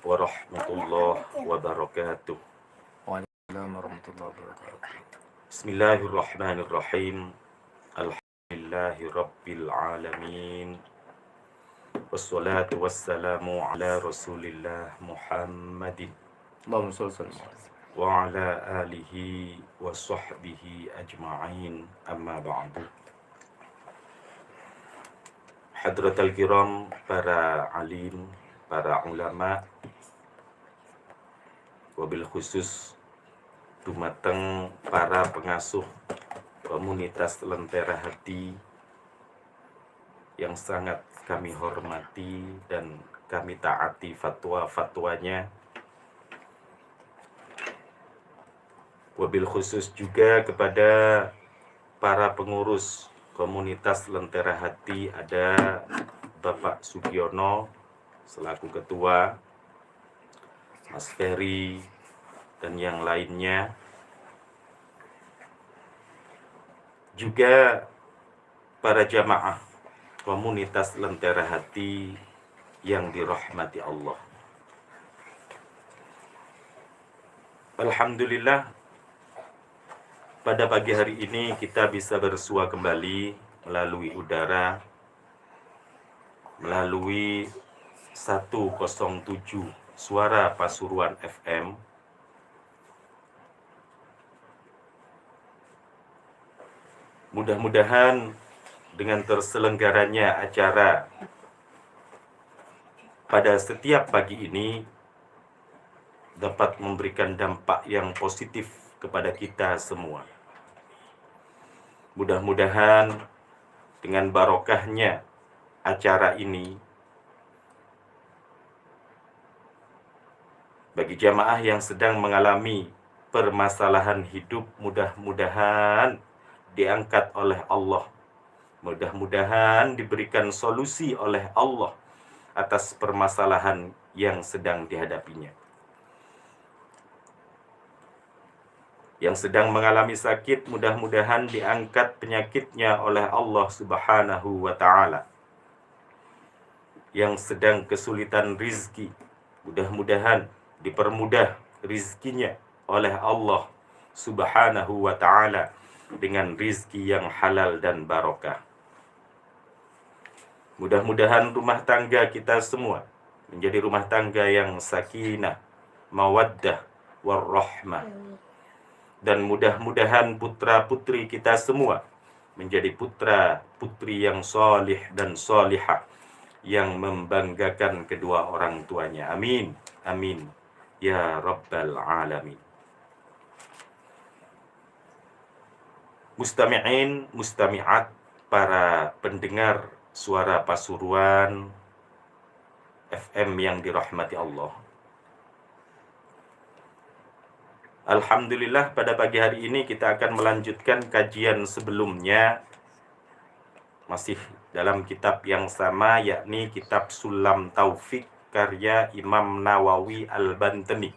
warahmatullahi wabarakatuh. Waalaikumsalam warahmatullahi wabarakatuh. Bismillahirrahmanirrahim. Alhamdulillahi rabbil alamin. Wassalatu wassalamu ala rasulillah Muhammadin Allahumma shalli wa sallim. wa ala alihi wa sahbihi ajma'in, amma ba'du. Hadratal kiram, para alim, para ulama, wabil khusus dumateng para pengasuh komunitas Lentera Hati yang sangat kami hormati dan kami taati fatwa-fatwanya. Wabil khusus juga kepada para pengurus komunitas Lentera Hati, ada Bapak Sugiono selaku ketua, Mas Ferry, dan yang lainnya. Juga para jamaah komunitas Lentera Hati yang dirahmati Allah. Alhamdulillah, pada pagi hari ini kita bisa bersua kembali melalui udara, melalui 107 Suara Pasuruan FM. Mudah-mudahan dengan terselenggaranya acara pada setiap pagi ini dapat memberikan dampak yang positif kepada kita semua. Mudah-mudahan dengan barokahnya acara ini, bagi jamaah yang sedang mengalami permasalahan hidup, mudah-mudahan diangkat oleh Allah. Mudah-mudahan diberikan solusi oleh Allah atas permasalahan yang sedang dihadapinya. Yang sedang mengalami sakit, mudah-mudahan diangkat penyakitnya oleh Allah Subhanahu wa ta'ala. Yang sedang kesulitan rizki, mudah-mudahan dipermudah rizkinya oleh Allah Subhanahu wa ta'ala dengan rizki yang halal dan barokah. Mudah-mudahan rumah tangga kita semua menjadi rumah tangga yang sakinah, mawaddah, warahmah. Dan mudah-mudahan putra-putri kita semua menjadi putra-putri yang solih dan solihah, yang membanggakan kedua orang tuanya. Amin, amin, ya rabbal alamin. Mustami'in, mustami'at, para pendengar Suara Pasuruan FM yang dirahmati Allah. Alhamdulillah, pada pagi hari ini kita akan melanjutkan kajian sebelumnya, masih dalam kitab yang sama, yakni kitab Sulam Taufik karya Imam Nawawi Al-Bantani,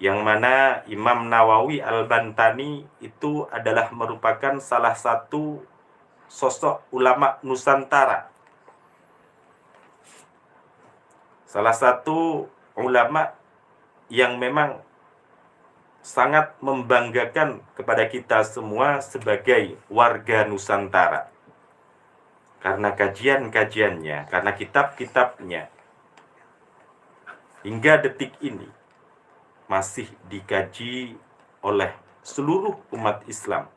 yang mana Imam Nawawi Al-Bantani itu adalah merupakan salah satu sosok ulama Nusantara, salah satu ulama yang memang sangat membanggakan kepada kita semua sebagai warga Nusantara. Karena kajian-kajiannya, karena kitab-kitabnya, hingga detik ini masih dikaji oleh seluruh umat Islam,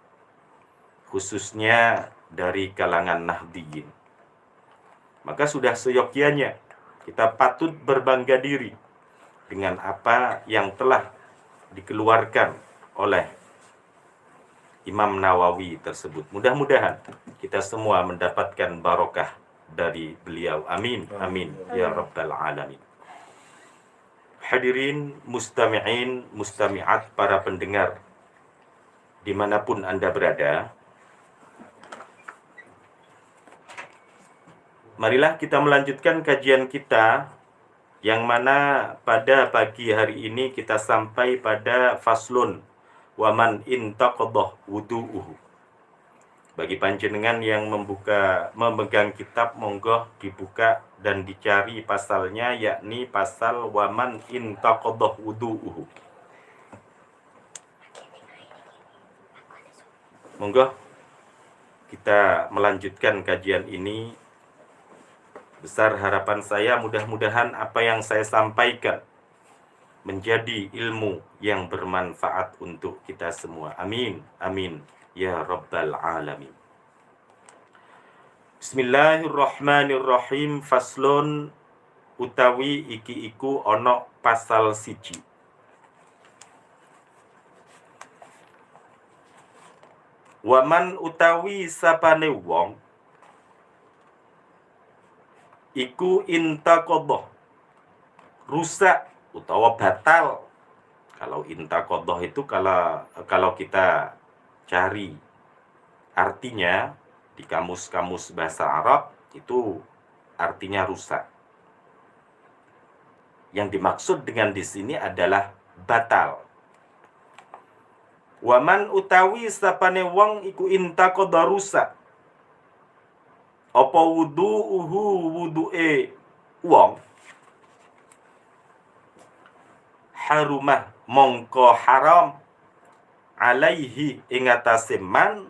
khususnya dari kalangan Nahdiyin. Maka sudah seyogyanya kita patut berbangga diri dengan apa yang telah dikeluarkan oleh Imam Nawawi tersebut. Mudah-mudahan kita semua mendapatkan barokah dari beliau. Amin, amin, ya rabbal alamin. Hadirin, mustami'in, mustami'at, para pendengar dimanapun Anda berada, marilah kita melanjutkan kajian kita, yang mana pada pagi hari ini kita sampai pada faslun waman intaqadah wudu'uhu. Bagi panjenengan yang memegang kitab, monggo dibuka dan dicari pasalnya, yakni pasal waman intaqadah wudu'uhu. Monggo kita melanjutkan kajian ini. Besar harapan saya mudah-mudahan apa yang saya sampaikan menjadi ilmu yang bermanfaat untuk kita semua. Amin. Amin. Ya Rabbal Alamin. Bismillahirrahmanirrahim. Faslun utawi iki iku ana pasal siji. Waman utawi sapane wong iku intaqadah rusak utawa batal. Kalau intaqadah itu kalau kita cari artinya di kamus-kamus bahasa Arab itu artinya rusak. Yang dimaksud dengan di sini adalah batal. Waman utawi sapane wong iku intaqadah rusak. Apa wudu'e wong harumah mongko haram alaihi ing atase man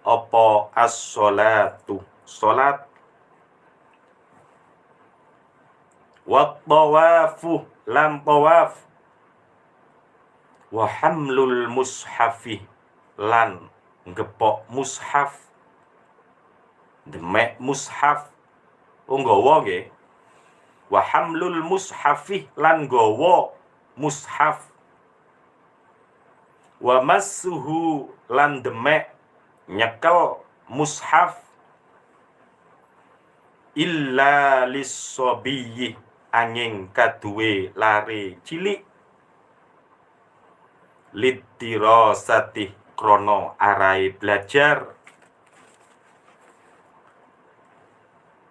apa as-sholatu salat wa tawafu lan tawaf wa hamlul mushafi lan ngepok mushaf demek mushaf nggawa nggih wa hamlul mushafi lan nggawa mushaf wa massuhu lan demek nyekel mushaf illa lis-sabiyyi angin kaduwe lare cilik lidirasati krono arai belajar.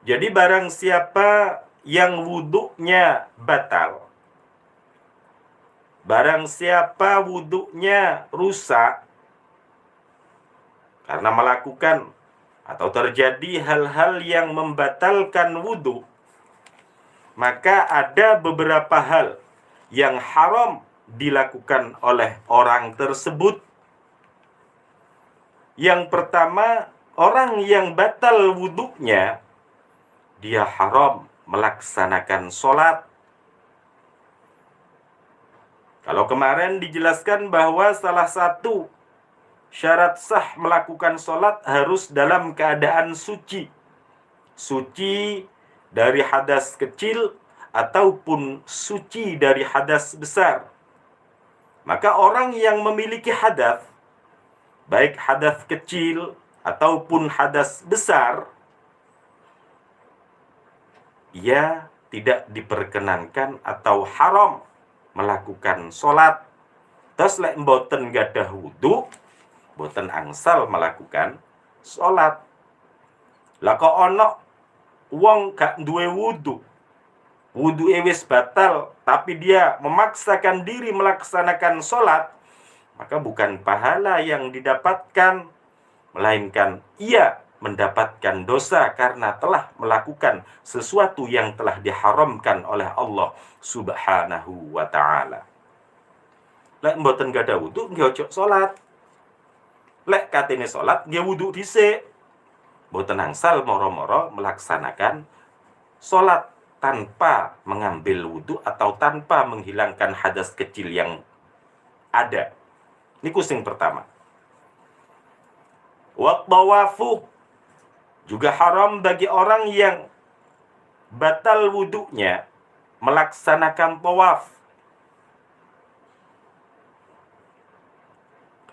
Jadi barang siapa yang wuduknya batal, barang siapa wuduknya rusak karena melakukan atau terjadi hal-hal yang membatalkan wudhu, maka ada beberapa hal yang haram dilakukan oleh orang tersebut. Yang pertama, orang yang batal wuduknya, dia haram melaksanakan sholat. Kalau kemarin dijelaskan bahwa salah satu syarat sah melakukan sholat harus dalam keadaan suci. Suci dari hadas kecil ataupun suci dari hadas besar. Maka orang yang memiliki hadas, baik hadas kecil ataupun hadas besar, ia tidak diperkenankan atau haram melakukan sholat. Terus lek mboten gadah wudu, mboten angsal melakukan sholat. Lah kok ana wong gak duwe wudu, wudu wis batal, tapi dia memaksakan diri melaksanakan sholat, maka bukan pahala yang didapatkan, melainkan ia mendapatkan dosa karena telah melakukan sesuatu yang telah diharamkan oleh Allah Subhanahu wa ta'ala. Lek mboten gada wudu, nggih ojo salat. Lek katene salat, nggih wudu dhisik. Mboten angsal moro-moro melaksanakan salat tanpa mengambil wudu atau tanpa menghilangkan hadas kecil yang ada. Niku sing pertama. Wa tawafu, juga haram bagi orang yang batal wudunya melaksanakan tawaf.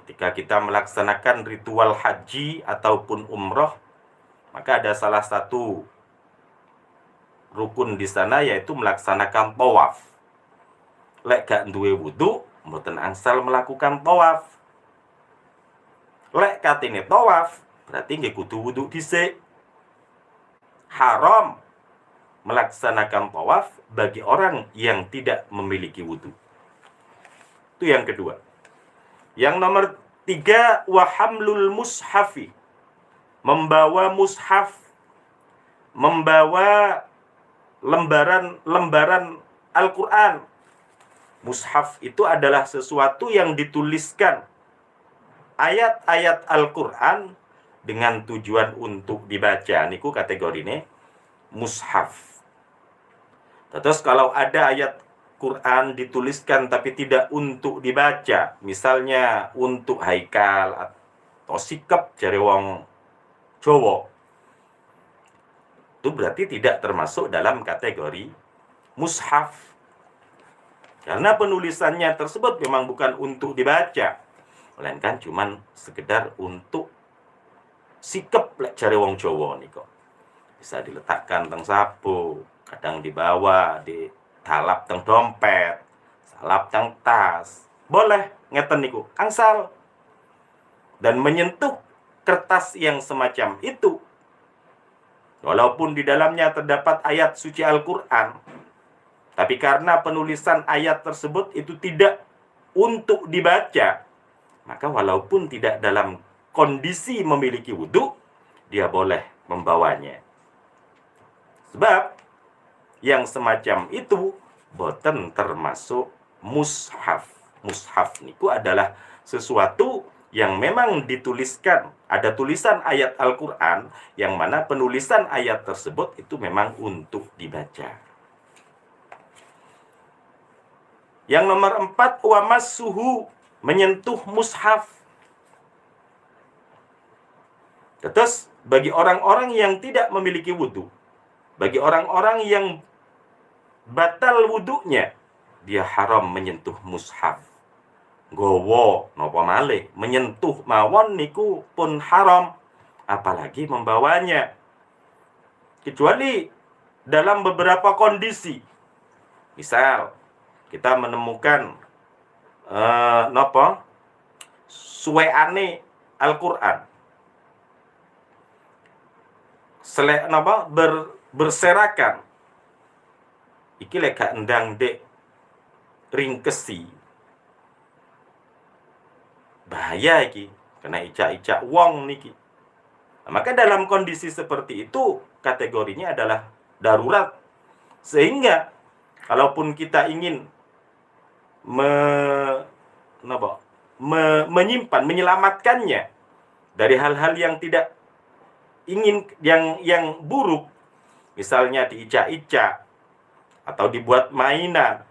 Ketika kita melaksanakan ritual haji ataupun umroh, maka ada salah satu rukun di sana yaitu melaksanakan tawaf. Lek gak duwe wudu, mboten angsal melakukan tawaf. Lek katene tawaf, berarti nggih kudu wudu dhisik. Haram melaksanakan tawaf bagi orang yang tidak memiliki wudu. Itu yang kedua. Yang nomor 3, wa hamlul mushafi, membawa mushaf, membawa lembaran Al-Quran. Mushaf itu adalah sesuatu yang dituliskan ayat-ayat Al-Quran dengan tujuan untuk dibaca. Niku kategori ini mushaf. Terus kalau ada ayat Quran dituliskan tapi tidak untuk dibaca, misalnya untuk haikal atau sikap jare wong Jawa, itu berarti tidak termasuk dalam kategori mushaf. Karena penulisannya tersebut memang bukan untuk dibaca, melainkan cuman sekedar untuk sikap lek jare wong Jawa niku. Bisa diletakkan teng sapu, kadang dibawa di salap teng dompet, salap teng tas. Boleh ngeten niku, angsal. Dan menyentuh kertas yang semacam itu, walaupun di dalamnya terdapat ayat suci Al-Quran, tapi karena penulisan ayat tersebut itu tidak untuk dibaca, maka walaupun tidak dalam kondisi memiliki wudhu, dia boleh membawanya. Sebab yang semacam itu boten termasuk mushaf. Mushaf niku adalah sesuatu yang memang dituliskan, ada tulisan ayat Al-Quran, yang mana penulisan ayat tersebut itu memang untuk dibaca. Yang nomor 4, wamassuhu, menyentuh mushaf. Terus bagi orang-orang yang tidak memiliki wudhu, bagi orang-orang yang batal wudhunya, dia haram menyentuh mushaf. Gowo napa malih menyentuh mawon niku pun haram, apalagi membawanya. Kecuali dalam beberapa kondisi. Misal kita menemukan napa suweane Al-Qur'an. Berserakan. Iki lek gak endang dek ringkesi, bahaya iki, kena icak-icak wong niki. Nah, maka dalam kondisi seperti itu kategorinya adalah darurat. Sehingga kalaupun kita ingin menyimpan, menyelamatkannya dari hal-hal yang tidak ingin, yang buruk, misalnya diicak-icak atau dibuat mainan,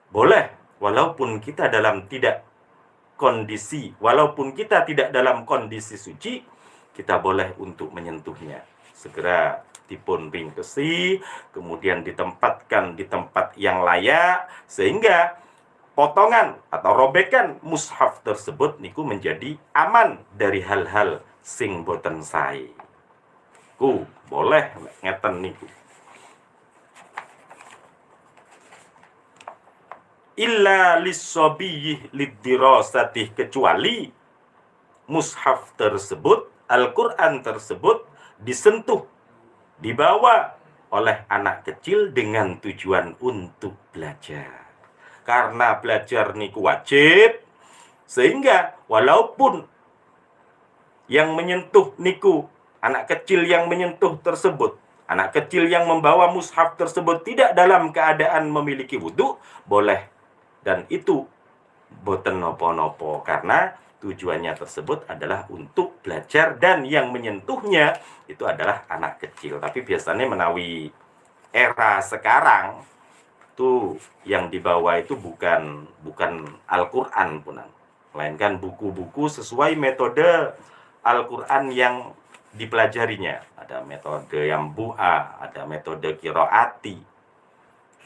boleh, walaupun kita tidak dalam kondisi suci, kita boleh untuk menyentuhnya. Segera dipun ringkesi, kemudian ditempatkan di tempat yang layak, sehingga potongan atau robekan mushaf tersebut niku menjadi aman dari hal-hal sing boten sae. Boleh ngeten niku. Illa lis-sabiyyi lid-dirasati, kecuali mushaf tersebut, Al-Qur'an tersebut disentuh, dibawa oleh anak kecil dengan tujuan untuk belajar. Karena belajar niku wajib, sehingga walaupun yang menyentuh niku, anak kecil yang menyentuh tersebut, anak kecil yang membawa mushaf tersebut tidak dalam keadaan memiliki wudhu, boleh. Dan itu boten nopo-nopo, karena tujuannya tersebut adalah untuk belajar, dan yang menyentuhnya itu adalah anak kecil. Tapi biasanya menawi era sekarang itu yang dibawa itu bukan Al-Qur'an punan, melainkan buku-buku sesuai metode Al-Qur'an yang dipelajarinya. Ada metode yang bu'a, ada metode qiraati.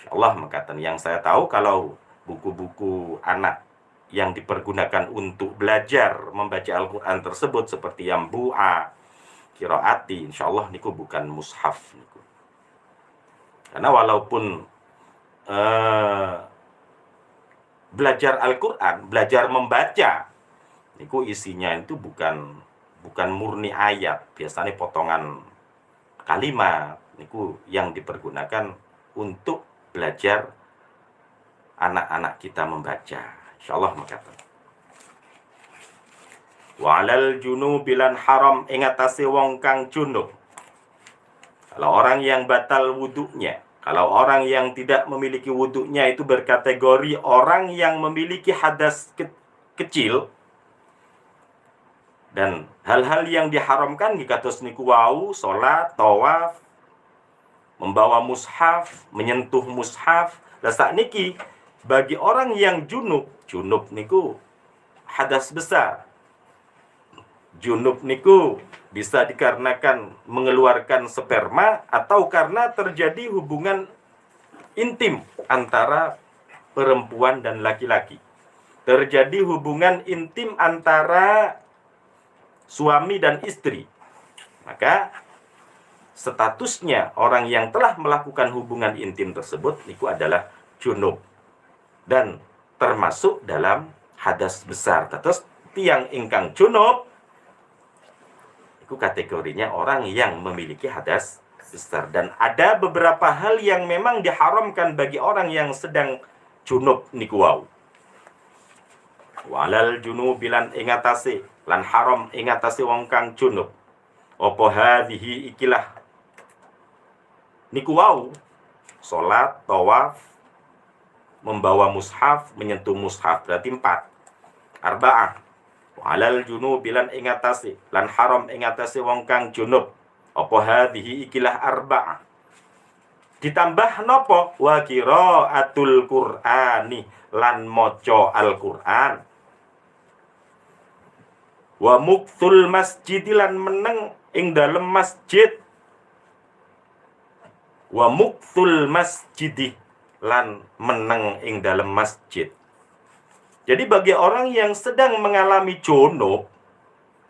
Insyaallah mengatakan, yang saya tahu kalau buku-buku anak yang dipergunakan untuk belajar membaca Al-Qur'an tersebut seperti yang bu'a, qiraati, insyaallah niku bukan mushaf niku. Karena walaupun belajar Al-Qur'an, belajar membaca niku isinya itu bukan murni ayat, biasanya potongan kalimat niku yang dipergunakan untuk belajar anak-anak kita membaca. Insyaallah mengatakan. Walal junubilan haram ing atase wong kang junub. Kalau orang yang batal wudunya, kalau orang yang tidak memiliki wudunya itu berkategori orang yang memiliki hadas kecil. Dan hal-hal yang diharamkan dikatos niku wau, salat, tawaf, membawa mushaf, menyentuh mushaf. Lah sakniki bagi orang yang junub niku hadas besar. Junub niku bisa dikarenakan mengeluarkan sperma atau karena terjadi hubungan intim antara perempuan dan laki-laki. Terjadi hubungan intim antara suami dan istri. Maka statusnya orang yang telah melakukan hubungan intim tersebut niku adalah junub dan termasuk dalam hadas besar. Terus tiang ingkang junub itu kategorinya orang yang memiliki hadas besar. Dan ada beberapa hal yang memang diharamkan bagi orang yang sedang junub niku wau. Walal junubilan ing atase lan haram ing atase wong kang junub. Apa hadhihi ikilah niku wau, salat, tawaf, membawa mushaf, menyentuh mushaf, berarti 4. Arba'ah. Walal junubilan ing atase lan haram ing atase wong kang junub. Apa hadhihi ikilah arba'ah. Ditambah napa? Wa qiraatul Qur'ani lan maca Al-Qur'an. Wa muktul masjid lan meneng ing dalem masjid. Wa muktul masjid lan meneng ing dalem masjid. Jadi bagi orang yang sedang mengalami junub,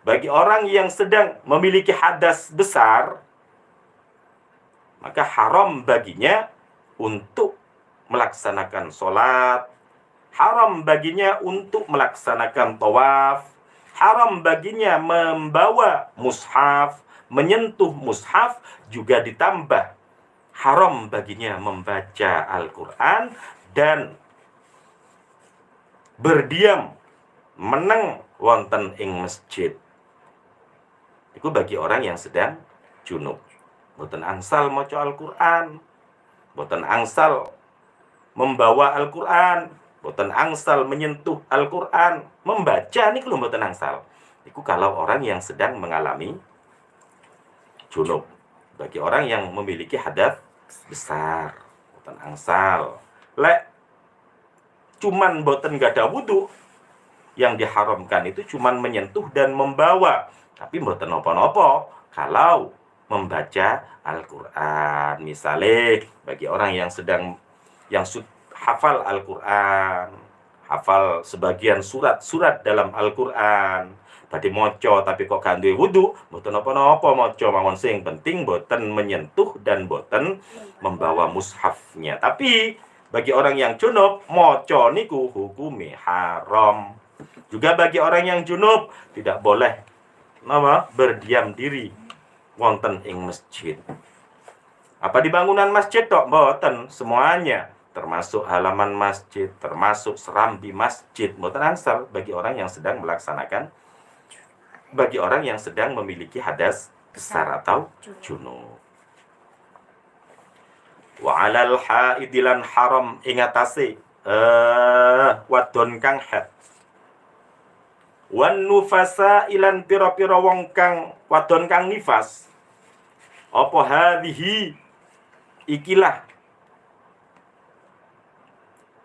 bagi orang yang sedang memiliki hadas besar, maka haram baginya untuk melaksanakan sholat, haram baginya untuk melaksanakan tawaf, haram baginya membawa mushaf, menyentuh mushaf, juga ditambah haram baginya membaca Al-Quran dan berdiam meneng wonten ing masjid. Itu bagi orang yang sedang junub. Boten angsal maca Al-Quran, boten angsal membawa Al-Quran, boten angsal menyentuh Al-Quran, membaca niku lho boten angsal. Itu kalau orang yang sedang mengalami junub. Bagi orang yang memiliki hadas besar, boten angsal. Lek cuman boten gak ada wudu, yang diharamkan itu cuman menyentuh dan membawa, tapi boten nopo-nopo kalau membaca Al-Quran. Misalnya bagi orang yang sedang hafal Al-Quran, hafal sebagian surat-surat dalam Al-Quran, badhe maca tapi kok gak duwe wudu, boten napa-napa maca mawon, sing penting boten menyentuh dan boten membawa mushafnya. Tapi bagi orang yang junub, maca niku hukumi haram. Juga bagi orang yang junub tidak boleh berdiam diri wonten ing masjid. Apa di bangunan masjid tok? Mboten, semuanya termasuk halaman masjid, termasuk serambi masjid, mboten angsal bagi orang yang sedang melaksanakan, bagi orang yang sedang memiliki hadas besar atau junub. Wa 'alal haidilan haram ing atase wadon kang haid. Wan nufasa ilan pira-pira wong kang wadon kang nifas. Apa hadhihi ikilah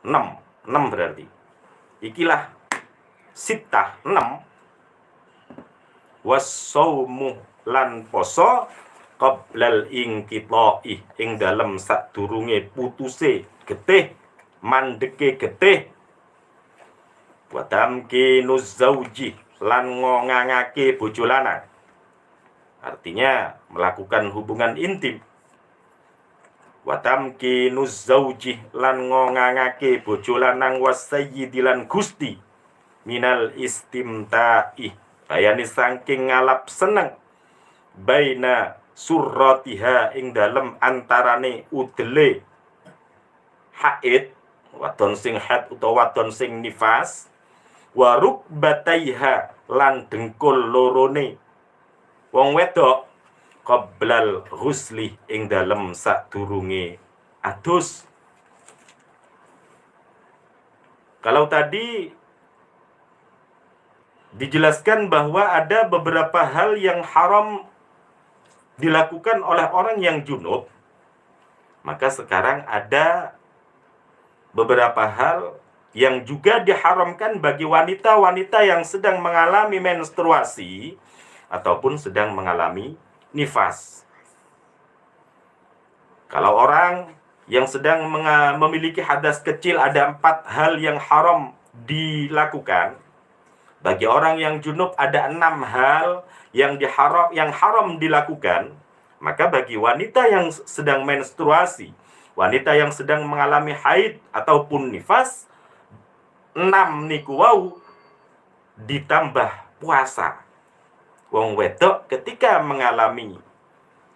6 berarti. Ikilah sitah 6. Was-saumu lan poso qablal inqita'i ing dalem sadurunge putuse getih, mandeke getih. Wa tamkinuz zauji lan ngongangake bojo lanang. Artinya melakukan hubungan intim. Wa tamkinuz zauji lan ngongangake bojo lanang wasayyidilan gusti minal istimta'i, bayane saking ngalap seneng baina surratiha ing dalem antarane udele haid, wadon sing haid utawa wadon sing nifas, wa rukbataiha lan dengkul lorone. Wong wedok qoblal ghusli ing dalem sadurunge adus. Kalau tadi dijelaskan bahwa ada beberapa hal yang haram dilakukan oleh orang yang junub, maka sekarang ada beberapa hal yang juga diharamkan bagi wanita-wanita yang sedang mengalami menstruasi ataupun sedang mengalami nifas. Kalau orang yang sedang memiliki hadas kecil, ada 4 hal yang haram dilakukan. Bagi orang yang junub ada 6 hal yang haram dilakukan. Maka bagi wanita yang sedang menstruasi, wanita yang sedang mengalami haid ataupun nifas, 6 niku wau ditambah puasa. Wong wedok ketika mengalami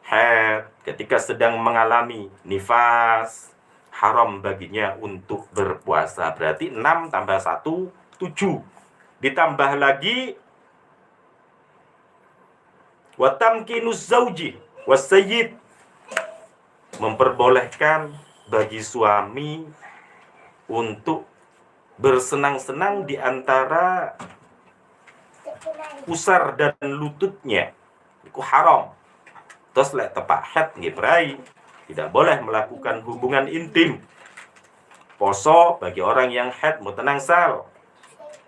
haid, ketika sedang mengalami nifas, haram baginya untuk berpuasa. Berarti 6 tambah 1, 7. Ditambah lagi watamkinuz zauji wasayyid, memperbolehkan bagi suami untuk bersenang-senang di antara pusar dan lututnya. Itu haram. Terus lek tepak haid nggih brai, tidak boleh melakukan hubungan intim. Poso bagi orang yang haid mutenang sal.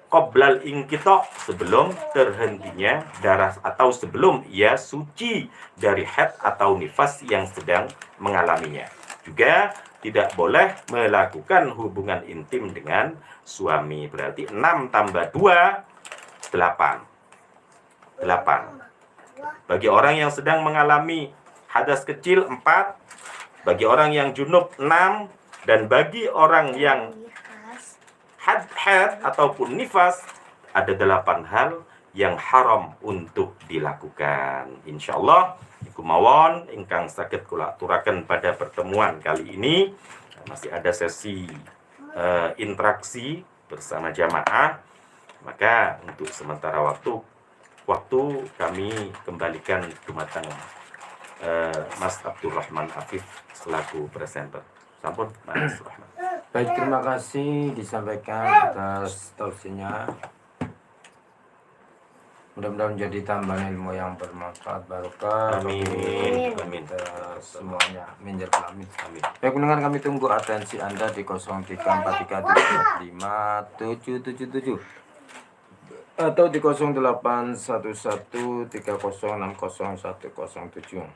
Qoblal ingkito, sebelum terhentinya darah atau sebelum ia suci dari haid atau nifas yang sedang mengalaminya. Juga tidak boleh melakukan hubungan intim dengan suami. Berarti 6 tambah 2, 8. Bagi orang yang sedang mengalami hadas kecil 4, bagi orang yang junub 6, dan bagi orang yang haid ataupun nifas ada 8 hal yang haram untuk dilakukan. Insyaallah iku mawon ingkang saged kula aturaken pada pertemuan kali ini. Masih ada sesi interaksi bersama jamaah. Maka untuk sementara waktu kami kembalikan dumateng Mas Abdurrahman Afif selaku presenter. Sampun Mas Rahman. Baik, terima kasih disampaikan atas tausiahnya. Mudah-mudahan menjadi tambahan ilmu yang bermanfaat barokah. Amin. Amin. Kita semuanya minjar amin. Amin. Baik, pendengar, kami tunggu atensi Anda di 0343357777 atau di 081130601007.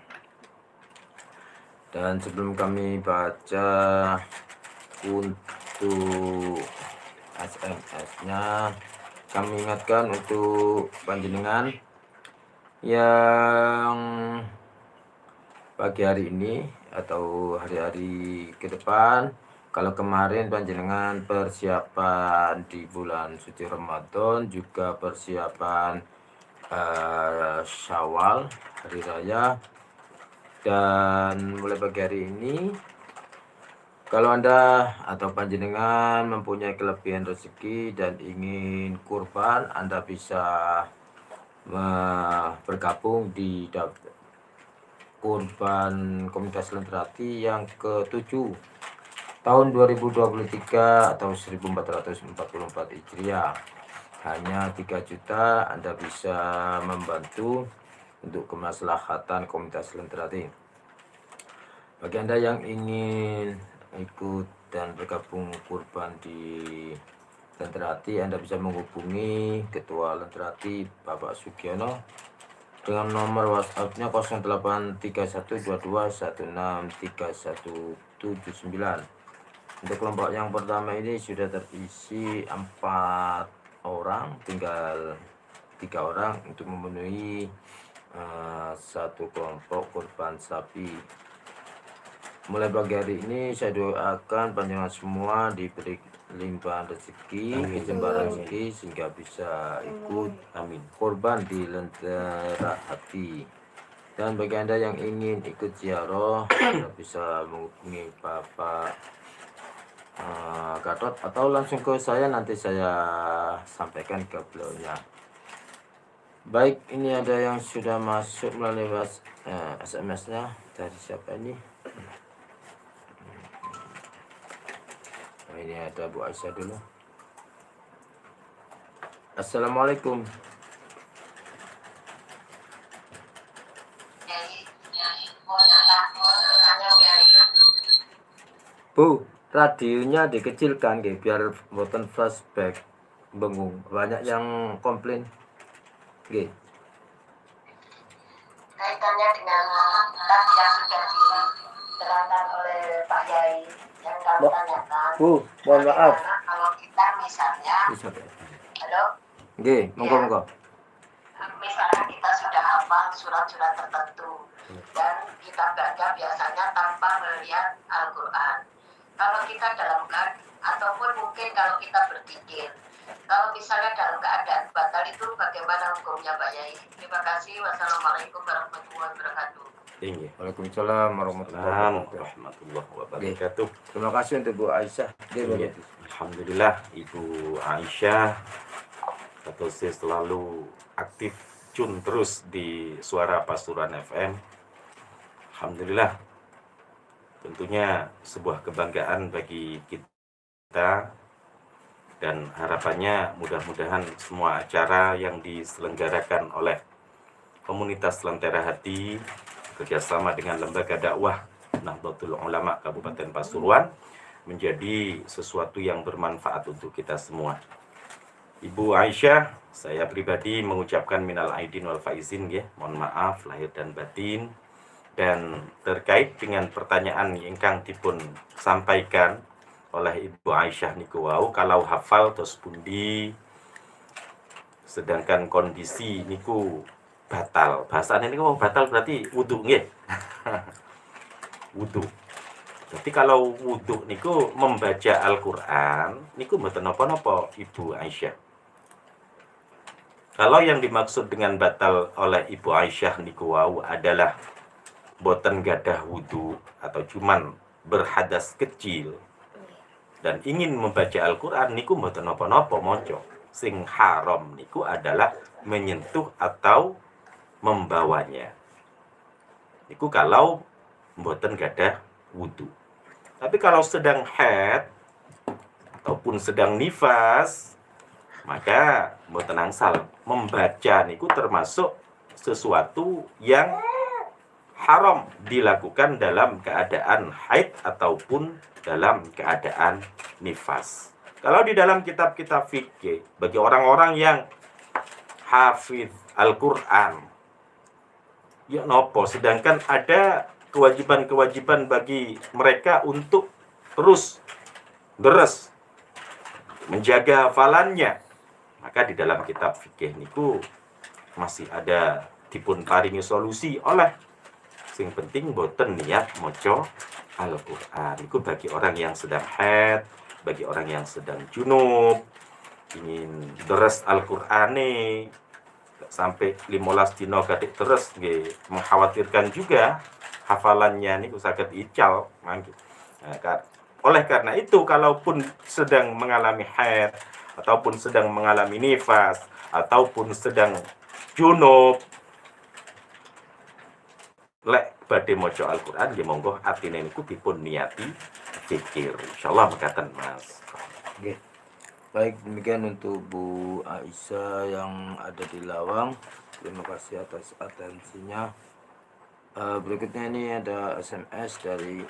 Dan sebelum kami baca untuk SMS-nya, kami ingatkan untuk panjenengan yang pagi hari ini atau hari-hari ke depan, kalau kemarin panjenengan persiapan di bulan suci Ramadan, juga persiapan Syawal, hari raya, dan mulai pagi hari ini, kalau Anda atau panjenengan mempunyai kelebihan rezeki dan ingin kurban, Anda bisa bergabung di kurban Komunitas Lenterati yang ke-7 tahun 2023 atau 1444 Hijriah. Hanya 3 juta Anda bisa membantu untuk kemaslahatan Komunitas Lenterati. Bagi Anda yang ingin ikut dan bergabung kurban di Lenterati, Anda bisa menghubungi Ketua Lenterati Bapak Sugiono dengan nomor WhatsApp-nya 0832163179. Untuk kelompok yang pertama ini sudah terisi 4 orang, tinggal 3 orang untuk memenuhi satu kelompok kurban sapi. Mulai pagi hari ini saya doakan panjenengan semua diberi limpahan rezeki, kesembaran rezeki sehingga bisa ikut kurban di Lentera Hati. Dan bagi Anda yang ingin ikut ziarah, Anda bisa menghubungi Bapak Gatot atau langsung ke saya, nanti saya sampaikan ke beliaunya. Baik, ini ada yang sudah masuk melalui SMS-nya dari siapa ini? Nah, ini ada Bu Aisyah dulu. Assalamualaikum. Bu, radionya dikecilkan nggih biar mboten flashback bengung. Banyak yang komplain. Nggih. Kaitannya dengan tadi yang sudah diterangkan oleh Pak Yai yang kami tanyakan. Bu, mohon maaf. Bagaimana kalau kita misalnya, halo, Nggih, monggo. misalnya kita sudah hafal surat-surat tertentu dan kita baca biasanya tanpa melihat Al-Quran. Kalau kita dalam keadaan ataupun mungkin kalau kita berpikir, kalau misalnya dalam keadaan batal itu bagaimana hukumnya Pak Yai? Terima kasih. Wassalamualaikum warahmatullahi wabarakatuh. Waalaikumsalam warahmatullahi wabarakatuh. Terima kasih untuk Bu Aisyah. Alhamdulillah Ibu Aisyah atau saya selalu aktif tune terus di Suara Pasuruan FM. Alhamdulillah, tentunya sebuah kebanggaan bagi kita dan harapannya mudah-mudahan semua acara yang diselenggarakan oleh komunitas Lentera Hati kerjasama dengan lembaga dakwah Nahdlatul Ulama Kabupaten Pasuruan menjadi sesuatu yang bermanfaat untuk kita semua. Ibu Aisyah, saya pribadi mengucapkan minal aidin wal faizin ya, mohon maaf lahir dan batin. Dan terkait dengan pertanyaan yang ingkang dipun sampaikan oleh Ibu Aisyah niku wau, kalau hafal tos pundi sedangkan kondisi niku batal. Bahasane niku batal berarti wudu nggih. Wudu. Jadi kalau wudu niku membaca Al-Qur'an niku mboten napa-napa Ibu Aisyah. Kalau yang dimaksud dengan batal oleh Ibu Aisyah niku wau adalah boten gadah wudu atau cuman berhadas kecil dan ingin membaca Al-Qur'an niku mboten napa-napa maca. Sing haram niku adalah menyentuh atau membawanya. Niku kalau mboten gadah wudu. Tapi kalau sedang haid ataupun sedang nifas, maka mboten angsal membaca niku termasuk sesuatu yang haram dilakukan dalam keadaan haid ataupun dalam keadaan nifas. Kalau di dalam kitab-kitab fikih bagi orang-orang yang hafidz Al-Qur'an ya nopo, sedangkan ada kewajiban-kewajiban bagi mereka untuk terus deres menjaga hafalannya, maka di dalam kitab fikih niku masih ada dipun paringi solusi oleh sing penting boten niat maca Al-Qur'an. Iku bagi orang yang sedang haid, bagi orang yang sedang junub, ingin deres Al-Qur'ane sampai 15 dino katik terus nggih, mengkhawatirkan juga hafalannya niku saged ical mangke. Nah, oleh karena itu kalaupun sedang mengalami haid ataupun sedang mengalami nifas ataupun sedang junub lek badhe maca Al-Qur'an nggih monggo atine niku dipun niati zikir. Insyaallah mekaten Mas. Nggih. Baik, demikian untuk Bu Aisyah yang ada di Lawang. Terima kasih atas atensinya. Berikutnya ini ada SMS dari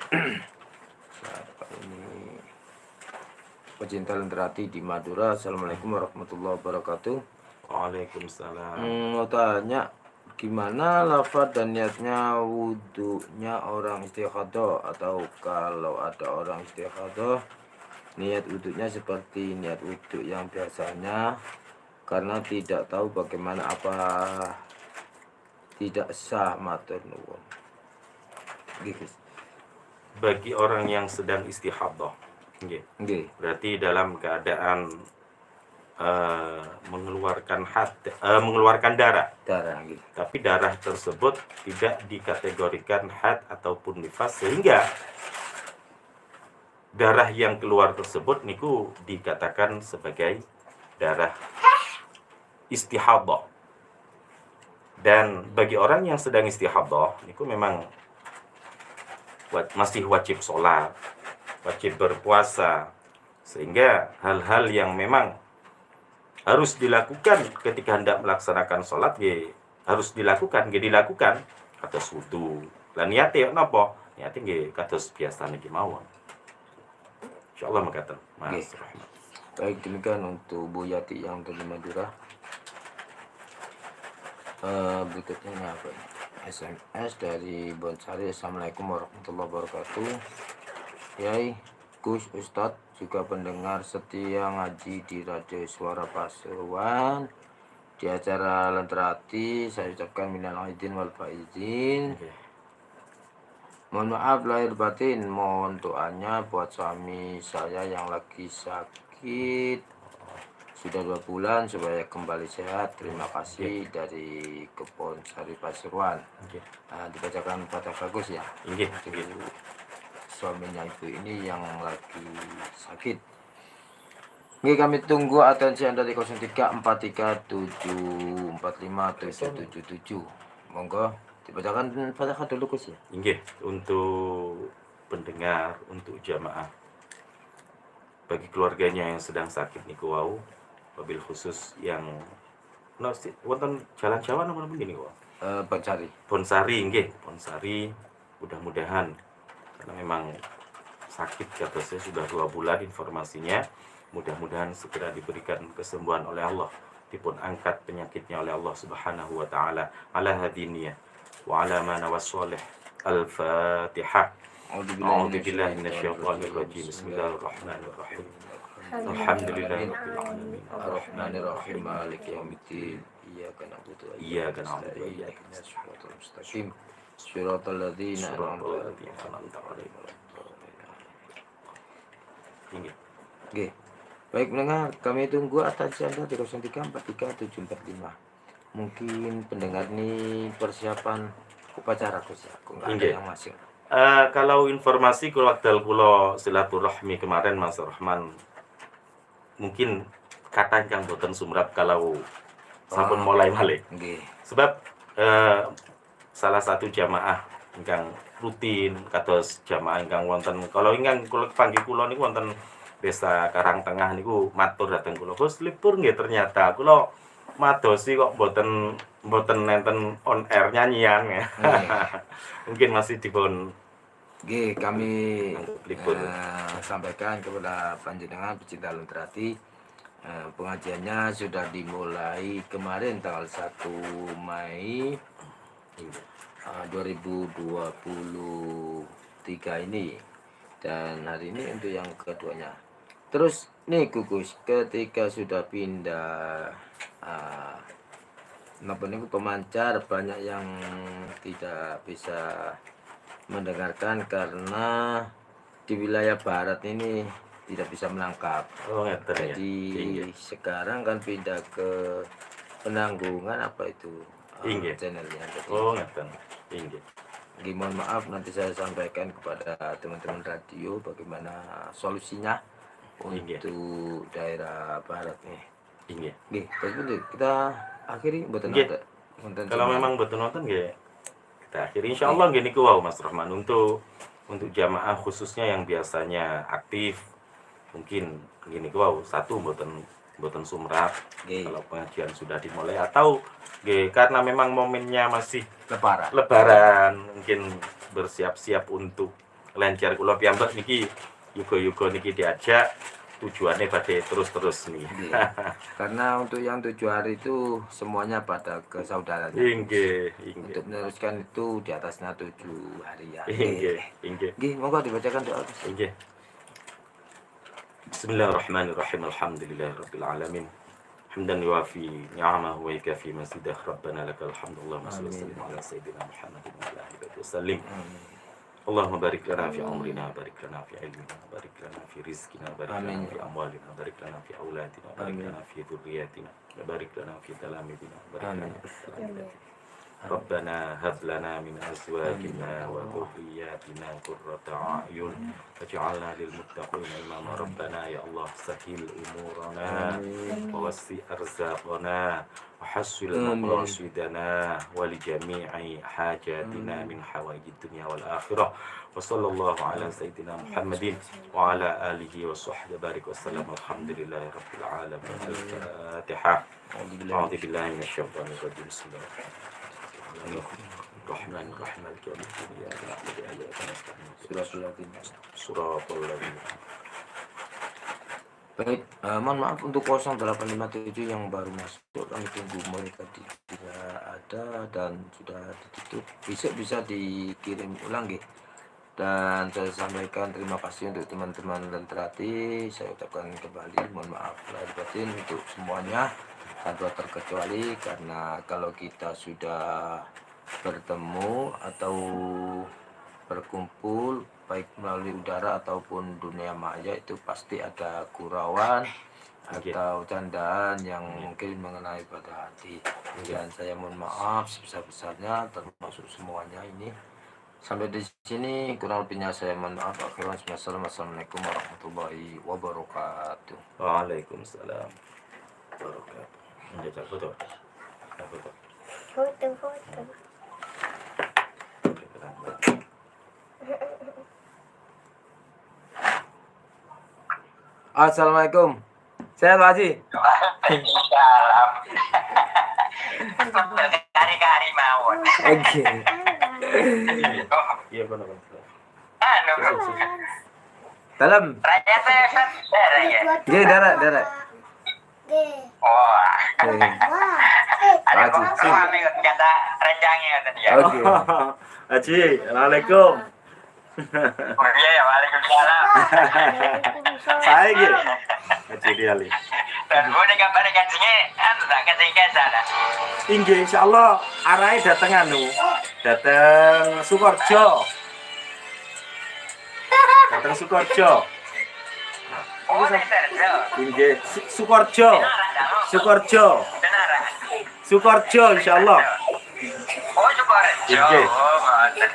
siapa ini? Pecinta Lenterati di Madura. Assalamualaikum warahmatullahi wabarakatuh. Waalaikumsalam. Mau tanya, gimana lafaz dan niatnya wudunya orang istikhadah, atau kalau ada orang istikhadah niat wudunya seperti niat wudu yang biasanya, karena tidak tahu bagaimana apa tidak sah, matur nuwun. Bagi orang yang sedang istihadah nggih. Berarti dalam keadaan mengeluarkan darah gitu. Tapi darah tersebut tidak dikategorikan haid ataupun nifas, sehingga darah yang keluar tersebut niku dikatakan sebagai darah istihadah. Dan bagi orang yang sedang istihadah niku memang masih wajib sholat, wajib berpuasa, sehingga hal-hal yang memang harus dilakukan ketika hendak melaksanakan sholat harus dilakukan kados wudu. Lah niate napa? Niate nggih kados biasane ki mawon. Insyaallah mekaten Mas Rahmat. Baik, demikian untuk Bu Yati yang dari Madura. Berikutnya ini apa? SMS dari Bonsari. Assalamualaikum warahmatullahi wabarakatuh. Yai, Gus Ustadz juga pendengar setia ngaji di Radio Suara Pasuruan. Di acara Lentera Hati, saya ucapkan minal aidin wal faizin. Mohon maaf lahir batin, mohon doanya buat suami saya yang lagi sakit sudah 2 bulan supaya kembali sehat. Terima kasih dari Kebon Sari Pasuruan. Dibacakan Fatah Bagus ya. Suaminya ibu ini yang lagi sakit. Oke, kami tunggu atensi Anda di 0343745777. Monggo dibacakan Fatihah dulu Gus ya. Nggih, untuk pendengar, untuk jamaah, bagi keluarganya yang sedang sakit niku wau, wabil khusus yang wonten Jalan Jawa napa begini kok? Bonsari nggih, Bonsari. Mudah-mudahan karena memang sakit katanya sudah 2 bulan informasinya, mudah-mudahan segera diberikan kesembuhan oleh Allah, dipun angkat penyakitnya oleh Allah Subhanahu wa taala ala hadiniyah wa ala ma nawassolih. Al-Fatihah. A'udzu billahi minasyaitonir rajim. Bismillahirrahmanirrahim. Alhamdulillahirabbil alamin. Ar-Rahmanir Rahim. Maliki yaumiddin. Iyyaka na'budu wa Iyyaka na'budu wa iyyaka nasta'in. Mustaqim. Shiratal ladzina an'amta alaihim. Oke. Baik pendengar, kami tunggu atas Anda di 03434745. Mungkin pendengar ini persiapan upacara Gus ya. Kok enggak ada yang masuk. Kalau informasi kula wekdal kula silaturahmi kemarin Mas Rahman, mungkin kata yang boten sumrap kalau sampun mulai malih. Sebab salah satu jamaah ingkang rutin kados jamaah ingkang wonten, kalau ingkang kula panggih kula niku wonten Desa Karangtengah niku matur dhateng kula, Gus libur nggih ternyata kula madosi kok boten nenten on air nyanyian ya. Mungkin masih dipun kami sampaikan kepada panjenengan pecinta Lentera Hati, pengajiannya sudah dimulai kemarin tanggal 1 Mei 2023 ini, dan hari ini untuk yang keduanya. Terus nih Gugus, ketika sudah pindah pemancar, banyak yang tidak bisa mendengarkan karena di wilayah barat ini tidak bisa menangkap. Jadi sekarang kan pindah ke Penanggungan apa itu channelnya. Mohon maaf, nanti saya sampaikan kepada teman-teman radio bagaimana solusinya untuk daerah barat nih. Kita akhiri mboten nonton. Kalau memang betul nonton kita akhiri insyaallah gini niku wau Mas Rahman, untuk jamaah khususnya yang biasanya aktif, mungkin gini wau satu mboten sumrap kalau pengajian sudah dimulai, atau karena memang momennya masih lebaran mungkin bersiap-siap untuk lancar kula piyambak niki yuga-yuga niki diajak tujuannya pada terus nih. Karena untuk yang 7 hari itu semuanya pada kesaudaranya. Untuk meneruskan itu di atasnya 7 hari ya. Monggo dibacakan doa. Bismillahirrahmanirrahim. Alhamdulillahirabbil alamin. Hamdan yuwafi ni'amahu wa yukafi mazidah. Rabbana lakal hamdu. Allahumma shalli ala sayyidina Muhammadin wa ala alihi wasallim. Allahumma barik lana fi umrina, barik lana fi ilmina, barik lana fi rizqina, barik lana fi amwalina, barik lana fi auladina, barik lana fi dhurriyyatina, barik lana fi talamidina, barik lana fi talamidina. Rabbana hab lana min azwajina wa dhurriyyatina qurrata a'yun waj'alna lil muttaqina imama. Rabbana ya Allah sahil umurana wa wasi' arzaqana wa hassil maqasidana wa li jami'i hajatina min hawaijid dunya wal akhirah. Wa sallallahu ala sayyidina Muhammadin wa ala alihi wa sahbihi barik wa sallam. Alhamdulillahi rabbil alamin. Al-Fatihah. A'udzu billahi minasyaitonir rajim. Bismillahirrahmanirrahim. Maliki yaumiddin. Iyyaka na'budu wa iyyaka nasta'in. Shiratal ladzina. Baik, mohon maaf untuk 0857 yang baru masuk, kami tunggu mereka tidak ada dan sudah ditutup. Besok bisa dikirim ulang gitu. Dan saya sampaikan terima kasih untuk teman-teman Lenterati. Saya ucapkan kembali mohon maaf lahir batin untuk semuanya tanpa terkecuali, karena kalau kita sudah bertemu atau berkumpul baik melalui udara ataupun dunia maya itu pasti ada gurauan atau candaan yang mungkin mengenai pada hati. Dan saya mohon maaf sebesar-besarnya termasuk semuanya ini. Sampai di sini kurang lebihnya saya mohon maaf. Wassalamualaikum warahmatullahi wabarakatuh. Waalaikumsalam warahmatullahi wabarakatuh. Foto. Assalamualaikum. Sehat Pak Haji? Waalaikumsalam. Hari-hari mawon. Oke. Iya benar. Anu, Dalam. raja saya kan darah ya. Dia darah. Wah, ada Haji. kok suami kata renjangnya tadi ya. Oke. Haji, assalamualaikum. Oh iya ya, waalaikumsalam. Saya gitu. Haji Diali. Dan gue nih kabar kancingnya, anu tak kancing sana. Inggih insyaallah arahe dateng anu. Dateng Sukoharjo. Dateng Sukoharjo. Oh, nih Sergio. Inggih Sukoharjo. Sukoharjo. Beneran. Sukoharjo insyaallah. Oh, Sukoharjo. Oke. Oh, ngoten.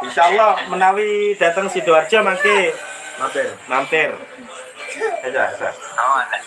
Insyaallah menawi dateng Sidoarjo mangke mampir. Aja, Oh, ngoten.